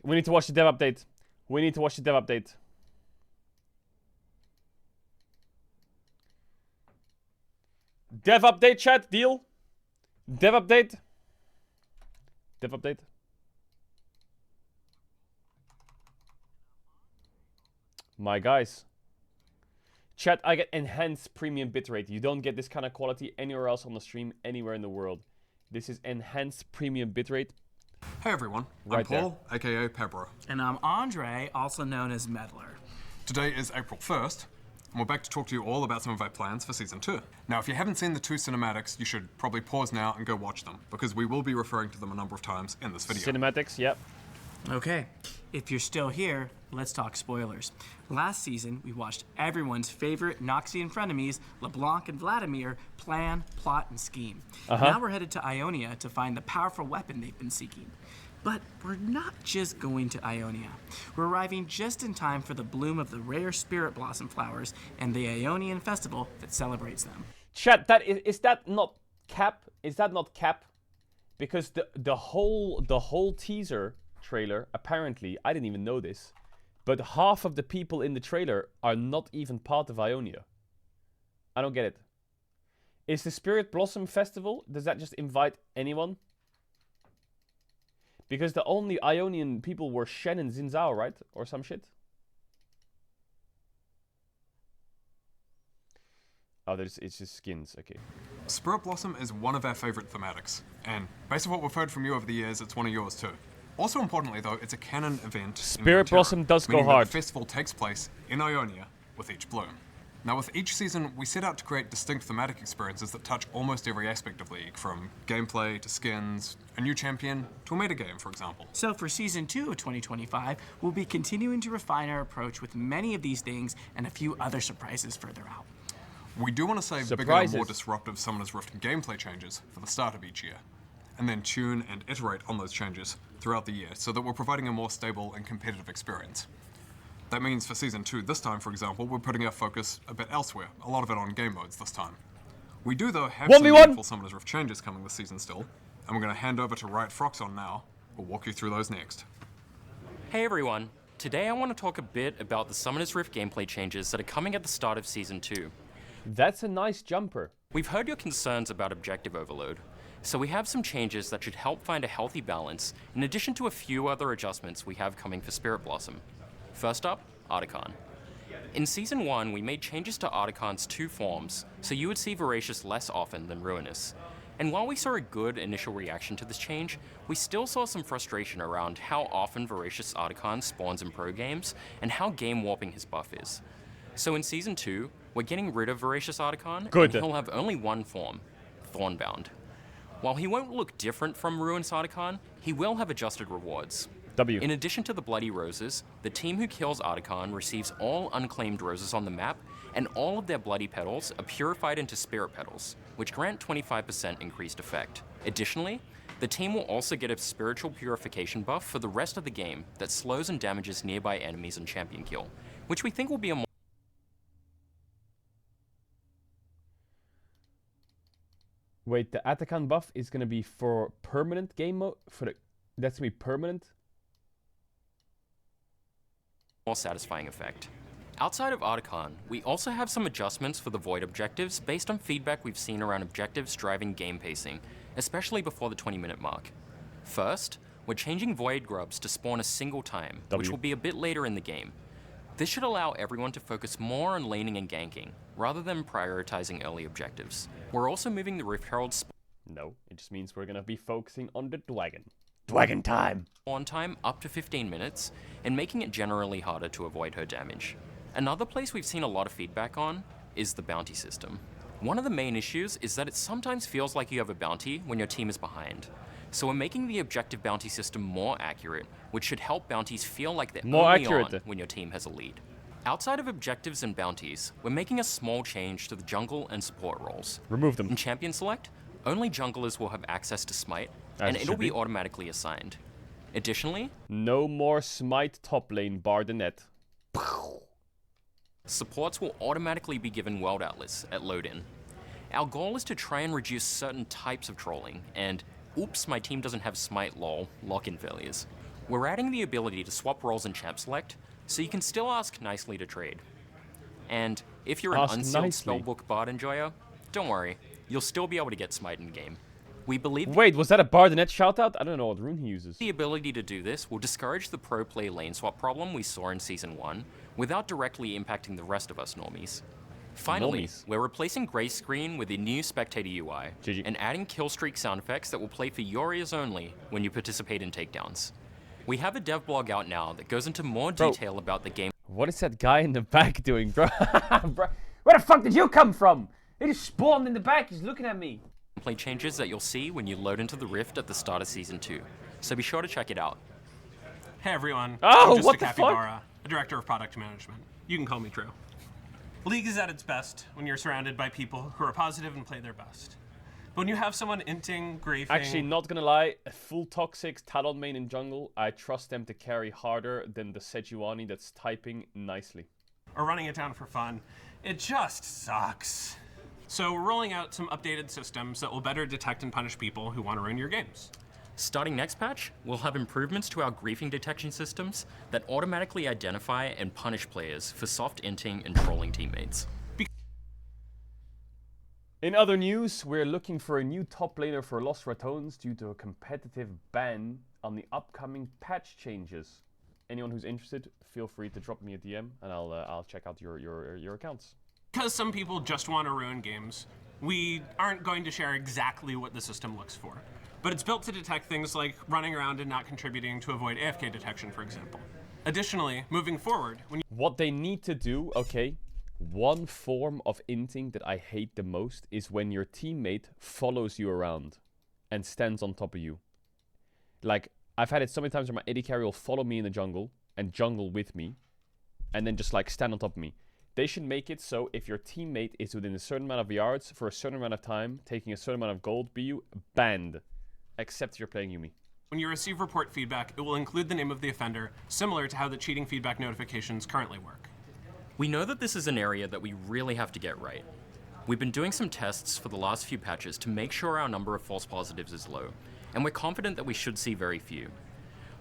We need to watch the dev update. We need to watch the dev update. Dev update, chat. Deal. Dev update. Dev update. My guys. Chat, I get enhanced premium bitrate. You don't get this kind of quality anywhere else on the stream, anywhere in the world. This is enhanced premium bitrate. Hey everyone, I'm Paul, aka Pebro. And I'm Andre, also known as Meddler. Today is April 1st, and we're back to talk to you all about some of our plans for Season 2. Now, if you haven't seen the 2 cinematics, you should probably pause now and go watch them, because we will be referring to them a number of times in this video. Cinematics, yep. Okay, if you're still here, let's talk spoilers. Last season, we watched everyone's favorite Noxian frenemies, LeBlanc and Vladimir, plan, plot, and scheme. Now we're headed to Ionia to find the powerful weapon they've been seeking. But we're not just going to Ionia. We're arriving just in time for the bloom of the rare spirit blossom flowers and the Ionian festival that celebrates them. Chat, is that not cap? Is that not cap? Because the whole teaser trailer, apparently, I didn't even know this, but half of the people in the trailer are not even part of Ionia. I don't get it. Is the Spirit Blossom Festival, does that just invite anyone? Because the only Ionian people were Shen and Xin Zhao, right? Or some shit? Oh, it's just skins, okay. Spirit Blossom is one of our favorite thematics, and based on what we've heard from you over the years, it's one of yours too. Also importantly though, it's a canon event. Spirit Blossom does go hard. The festival takes place in Ionia with each bloom. Now with each season, we set out to create distinct thematic experiences that touch almost every aspect of League, from gameplay to skins, a new champion, to a metagame, for example. So for Season 2 of 2025, we'll be continuing to refine our approach with many of these things and a few other surprises further out. We do want to save bigger and more disruptive Summoner's Rift gameplay changes for the start of each year, and then tune and iterate on those changes throughout the year so that we're providing a more stable and competitive experience. That means for Season 2 this time, for example, we're putting our focus a bit elsewhere, a lot of it on game modes this time. We do, though, have some meaningful Summoner's Rift changes coming this season still, and we're going to hand over to Riot Froxon now. We'll walk you through those next. Hey everyone, today I want to talk a bit about the Summoner's Rift gameplay changes that are coming at the start of Season 2. That's a nice jumper. We've heard your concerns about objective overload, so we have some changes that should help find a healthy balance, in addition to a few other adjustments we have coming for Spirit Blossom. First up, Atakhan. In Season 1, we made changes to Atakhan's 2 forms, so you would see Voracious less often than Ruinous. And while we saw a good initial reaction to this change, we still saw some frustration around how often Voracious Atakhan spawns in pro games, and how game warping his buff is. So in Season 2, we're getting rid of Voracious Atakhan, and he'll have only one form, Thornbound. While he won't look different from Ruinous Atakhan, he will have adjusted rewards. In addition to the Bloody Roses, the team who kills Atakhan receives all unclaimed roses on the map, and all of their bloody petals are purified into spirit petals, which grant 25% increased effect. Additionally, the team will also get a spiritual purification buff for the rest of the game that slows and damages nearby enemies and champion kill, which we think will be a more... Wait, the Atakhan buff is gonna be for permanent game mode? That's gonna be permanent? More satisfying effect. Outside of Atakhan, we also have some adjustments for the Void objectives based on feedback we've seen around objectives driving game pacing, especially before the 20-minute mark. First, we're changing Void grubs to spawn a single time, which will be a bit later in the game. This should allow everyone to focus more on laning and ganking, rather than prioritizing early objectives. We're also moving the Rift Herald No, it just means we're gonna be focusing on the Dwagon. Dwagon time! Spawn time up to 15 minutes, and making it generally harder to avoid her damage. Another place we've seen a lot of feedback on is the bounty system. One of the main issues is that it sometimes feels like you have a bounty when your team is behind. So we're making the objective bounty system more accurate, which should help bounties feel like they're only on when your team has a lead. Outside of objectives and bounties, we're making a small change to the jungle and support roles. Remove them. In Champion Select, only junglers will have access to Smite, and it'll be automatically assigned. Additionally, no more Smite top lane bar the net. Supports will automatically be given World Atlas at load-in. Our goal is to try and reduce certain types of trolling, and oops, my team doesn't have Smite lol, lock-in failures. We're adding the ability to swap roles in Champ Select, so you can still ask nicely to trade. And if you're an unsealed Spellbook Bard enjoyer, don't worry, you'll still be able to get Smite in game. We believe. Wait, was that a Bardinet shoutout? I don't know what rune he uses. The ability to do this will discourage the pro play lane swap problem we saw in Season 1, without directly impacting the rest of us normies. Finally, we're replacing Grey Screen with a new Spectator UI, and adding killstreak sound effects that will play for your ears only when you participate in takedowns. We have a dev blog out now that goes into more detail about the game. What is that guy in the back doing, bro? Bro, where the fuck did you come from? He just spawned in the back, he's looking at me. Play changes that you'll see when you load into the Rift at the start of Season 2, so be sure to check it out. Hey everyone, oh, I'm just what a the Capybara, a director of product management. You can call me Drew. League is at its best when you're surrounded by people who are positive and play their best. But when you have someone inting, griefing... Actually, not gonna lie, a full Toxic Talon main in jungle, I trust them to carry harder than the Sejuani that's typing nicely. Or running it down for fun, it just sucks. So we're rolling out some updated systems that will better detect and punish people who want to ruin your games. Starting next patch, we'll have improvements to our griefing detection systems that automatically identify and punish players for soft inting and trolling teammates. In other news, we're looking for a new top laner for Lost Ratones due to a competitive ban on the upcoming patch changes. Anyone who's interested, feel free to drop me a DM and I'll check out your accounts. Because some people just want to ruin games, we aren't going to share exactly what the system looks for. But it's built to detect things like running around and not contributing to avoid AFK detection, for example. Additionally, moving forward, when what they need to do, okay, one form of inting that I hate the most is when your teammate follows you around and stands on top of you. Like, I've had it so many times where my AD carry will follow me in the jungle and jungle with me and then just like stand on top of me. They should make it so if your teammate is within a certain amount of yards for a certain amount of time, taking a certain amount of gold, BU, banned. Except if you're playing Yuumi. When you receive report feedback, it will include the name of the offender, similar to how the cheating feedback notifications currently work. We know that this is an area that we really have to get right. We've been doing some tests for the last few patches to make sure our number of false positives is low, and we're confident that we should see very few.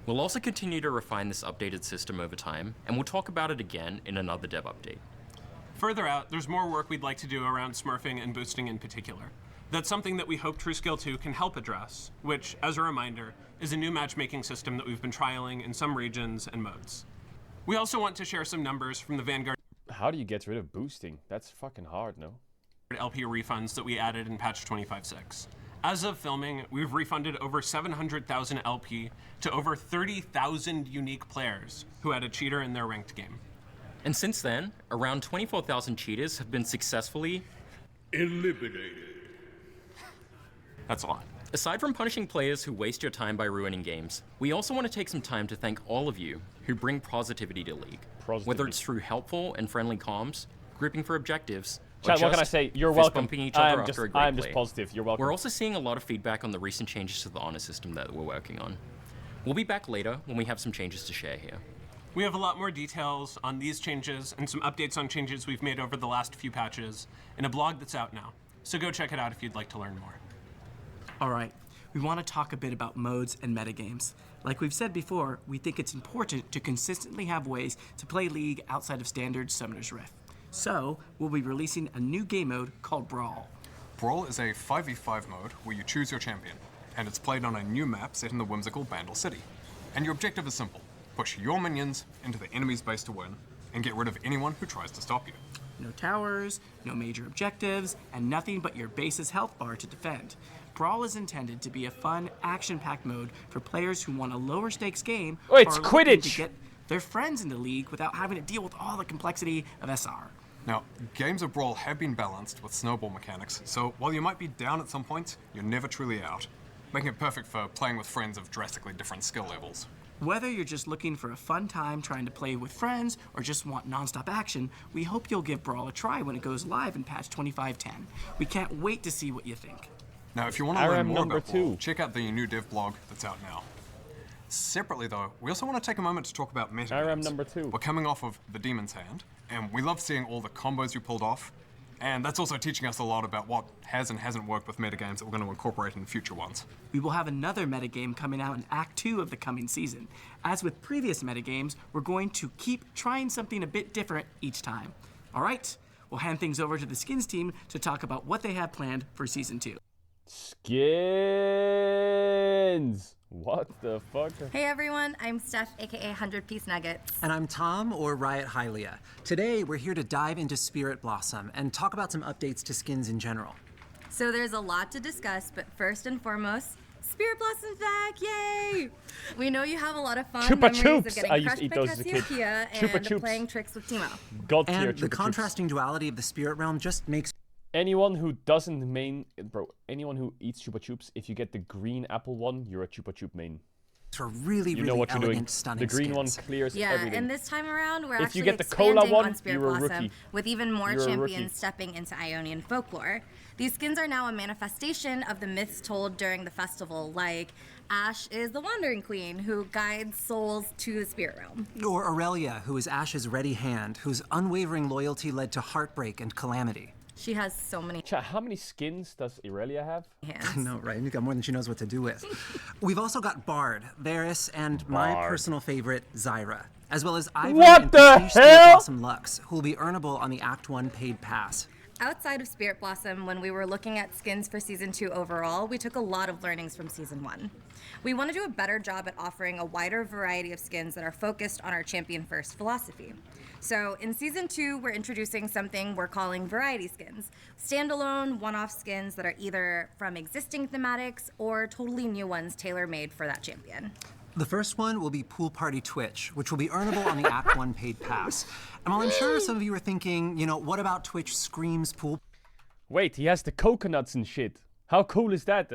We'll also continue to refine this updated system over time, and we'll talk about it again in another dev update. Further out, there's more work we'd like to do around smurfing and boosting in particular. That's something that we hope TrueScale 2 can help address, which, as a reminder, is a new matchmaking system that we've been trialing in some regions and modes. We also want to share some numbers from the Vanguard. How do you get rid of boosting? That's fucking hard, no? LP refunds that we added in patch 25.6. As of filming, we've refunded over 700,000 LP to over 30,000 unique players who had a cheater in their ranked game. And since then, around 24,000 cheaters have been successfully eliminated. That's a lot. Aside from punishing players who waste your time by ruining games, we also want to take some time to thank all of you who bring positivity to League. Whether it's through helpful and friendly comms, grouping for objectives, Chat, what can I say? You're welcome. Bumping each other after a great I'm play. just positive. You're welcome. We're also seeing a lot of feedback on the recent changes to the honor system that we're working on. We'll be back later when we have some changes to share here. We have a lot more details on these changes and some updates on changes we've made over the last few patches in a blog that's out now. So go check it out if you'd like to learn more. All right, we want to talk a bit about modes and metagames. Like we've said before, we think it's important to consistently have ways to play League outside of standard Summoner's Rift. So, we'll be releasing a new game mode called Brawl. Brawl is a 5v5 mode where you choose your champion, and it's played on a new map set in the whimsical Bandle City. And your objective is simple: push your minions into the enemy's base to win, and get rid of anyone who tries to stop you. No towers, no major objectives, and nothing but your base's health bar to defend. Brawl is intended to be a fun, action-packed mode for players who want a lower-stakes game Oh, it's or are looking Quidditch! to get their friends into League without having to deal with all the complexity of SR. Now, games of Brawl have been balanced with snowball mechanics, so while you might be down at some points, you're never truly out, making it perfect for playing with friends of drastically different skill levels. Whether you're just looking for a fun time trying to play with friends or just want non-stop action, we hope you'll give Brawl a try when it goes live in patch 25.10. We can't wait to see what you think. Now, if you want to learn more about Brawl, check out the new dev blog that's out now. Separately though, we also want to take a moment to talk about metagames. number 2. We're coming off of the Demon's Hand, and we love seeing all the combos you pulled off, And that's also teaching us a lot about what has and hasn't worked with metagames that we're going to incorporate in future ones. We will have another metagame coming out in Act 2 of the coming season. As with previous metagames, we're going to keep trying something a bit different each time. All right, we'll hand things over to the Skins team to talk about what they have planned for Season 2. Skins! What the fuck? Hey everyone, I'm Steph, aka 100 Piece Nuggets. And I'm Tom, or Riot Hylia. Today, we're here to dive into Spirit Blossom and talk about some updates to skins in general. So there's a lot to discuss, but first and foremost, Spirit Blossom's back, yay! We know you have a lot of fun Chupa memories Chups! of getting I used crushed to eat by those as a kid. Cassiopeia Chupa and Chups. playing tricks with Timo. God tier And the Chupa Chups. contrasting duality of the Spirit Realm just makes Anyone who doesn't main... Bro, anyone who eats Chupa Chups, if you get the green apple one, you're a Chupa Chup main. for really, You know really what you're elegant, doing. stunning The green skins. one clears Yeah, everything. and this time around, we're If actually you get the cola expanding one, on Spirit you're a Blossom rookie. with even more You're a rookie. champions stepping into Ionian folklore. These skins are now a manifestation of the myths told during the festival, like Ashe is the Wandering Queen who guides souls to the spirit realm. Or Aurelia, who is Ashe's ready hand, whose unwavering loyalty led to heartbreak and calamity. She has so many Chat, how many skins does Irelia have? hands. No, right? You've got more than she knows what to do with. We've also got Bard, Varys, and my Bard. personal favorite, Zyra, as well as Ivern What and the Prestige Spirit hell? Blossom Lux, who will be earnable on the Act 1 paid pass. Outside of Spirit Blossom, when we were looking at skins for Season 2 overall, we took a lot of learnings from Season 1. We want to do a better job at offering a wider variety of skins that are focused on our champion-first philosophy. So in Season 2, we're introducing something we're calling variety skins. Standalone, one-off skins that are either from existing thematics or totally new ones tailor-made for that champion. The first one will be Pool Party Twitch, which will be earnable on the Act 1 paid pass. And while I'm sure some of you are thinking, you know, what about Twitch Screams Pool Wait, he has the coconuts and shit. How cool is that?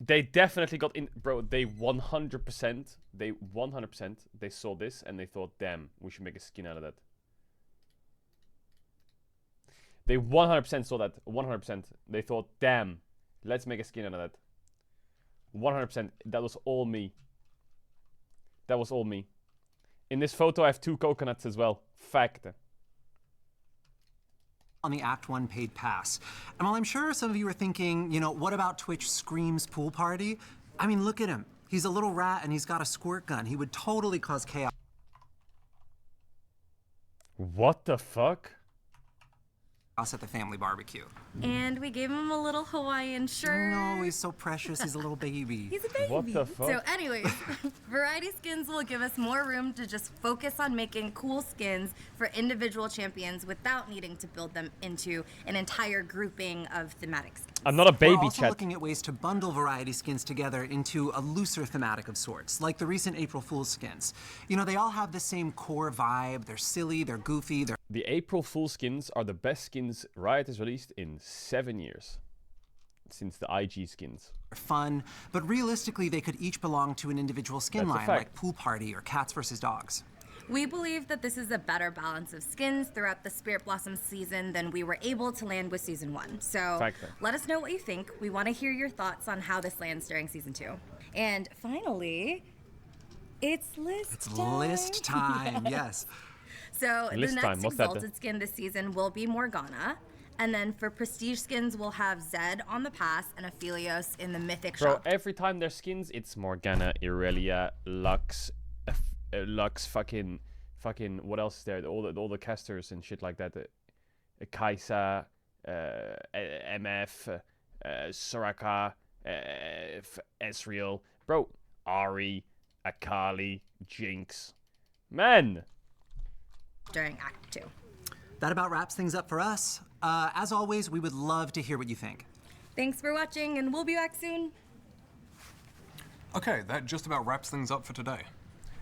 They definitely got in, bro. They 100%, they saw this and they thought, damn, we should make a skin out of that. They 100% saw that. 100%. They thought, damn, let's make a skin out of that. 100%. That was all me. That was all me. In this photo, I have 2 coconuts as well. Fact. on the Act 1 paid pass? And while I'm sure some of you are thinking, you know, what about Twitch Screams Pool Party? I mean, look at him. He's a little rat and he's got a squirt gun. He would totally cause chaos. What the fuck? At the family barbecue. And we gave him a little Hawaiian shirt. No, he's so precious. He's a little baby. He's a baby. What the fuck? So anyways, variety skins will give us more room to just focus on making cool skins for individual champions without needing to build them into an entire grouping of thematic skins. I'm not a baby, We're also chat. looking at ways to bundle variety skins together into a looser thematic of sorts, like the recent April Fool's skins. You know, they all have the same core vibe. They're silly, they're goofy, they're The April Fool skins are the best skins Riot has released in 7 years. Since the IG skins. fun, but realistically, they could each belong to an individual skin That's a line, fact. like Pool Party or Cats vs. Dogs. We believe that this is a better balance of skins throughout the Spirit Blossom season than we were able to land with Season 1. So Factor. let us know what you think. We want to hear your thoughts on how this lands during Season 2. And finally, it's list time. List time, yes. So List the time, next what's that? Exalted skin this season will be Morgana. And then for Prestige skins, we'll have Zed on the pass and Aphelios in the Mythic Bro, shop. every time there's skins, it's Morgana, Irelia, Lux, Lux, fucking, what else is there? All the casters and shit like that. Kaisa, MF, Soraka, Ezreal. Bro, Ari, Akali, Jinx. Man! During Act 2. That about wraps things up for us. As always, we would love to hear what you think. Thanks for watching, and we'll be back soon. Okay, that just about wraps things up for today.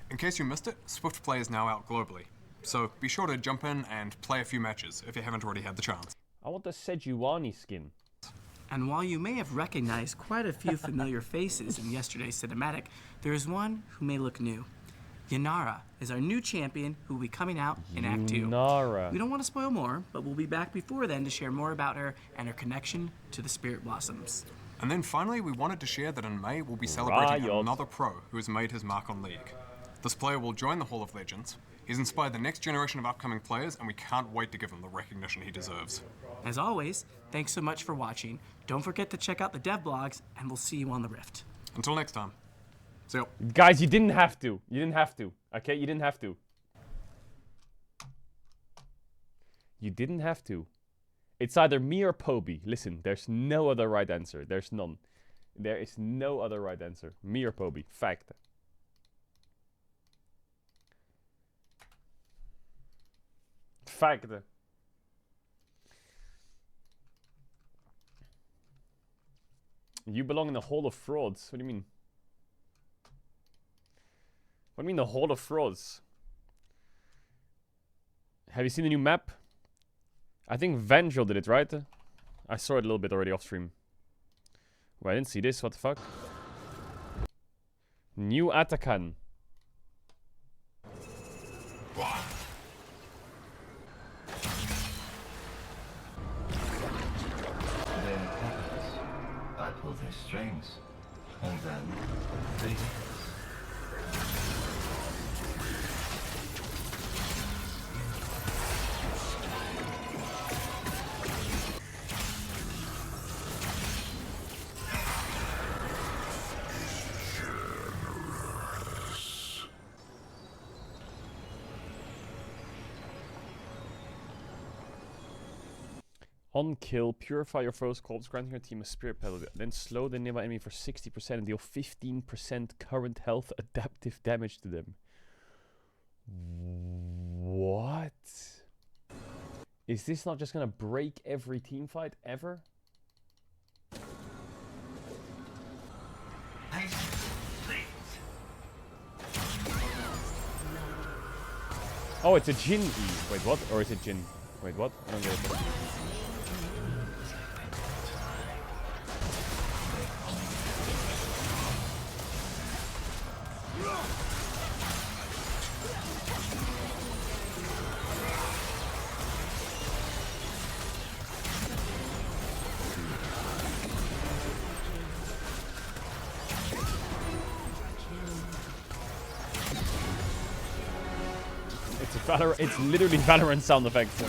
In case you missed it, Swift Play is now out globally, so be sure to jump in and play a few matches if you haven't already had the chance. I want the Sejuani skin. And while you may have recognized quite a few familiar faces in yesterday's cinematic, there is one who may look new. Yanara is our new champion who will be coming out in Act 2. Nara. We don't want to spoil more, but we'll be back before then to share more about her and her connection to the Spirit Blossoms. And then finally, we wanted to share that in May we'll be celebrating Riot. another pro who has made his mark on League. This player will join the Hall of Legends. He's inspired the next generation of upcoming players, and we can't wait to give him the recognition he deserves. As always, thanks so much for watching. Don't forget to check out the dev blogs, and we'll see you on the Rift. Until next time. See ya. Guys, you didn't have to. You didn't have to. Okay, you didn't have to. You didn't have to. It's either me or Poby. Listen, there's no other right answer. There's none. There is no other right answer. Me or Poby. Fact. Fact. You belong in the Hall of Frauds. What do you mean? What do you mean the Hall of Frauds? Have you seen the new map? I think Vengel did it, right? I saw it a little bit already off stream. Well, I didn't see this. What the fuck? New Atakhan. Then happens. I pull their strings, and then they dance. On kill, purify your foe's corpse, granting your team a spirit penalty. Then slow the nearby enemy for 60% and deal 15% current health adaptive damage to them. What? Is this not just gonna break every team fight ever? Oh, it's a Jin E. Wait, what? Or is it Jin? Wait, what? I don't get it. It's literally Valorant sound effects.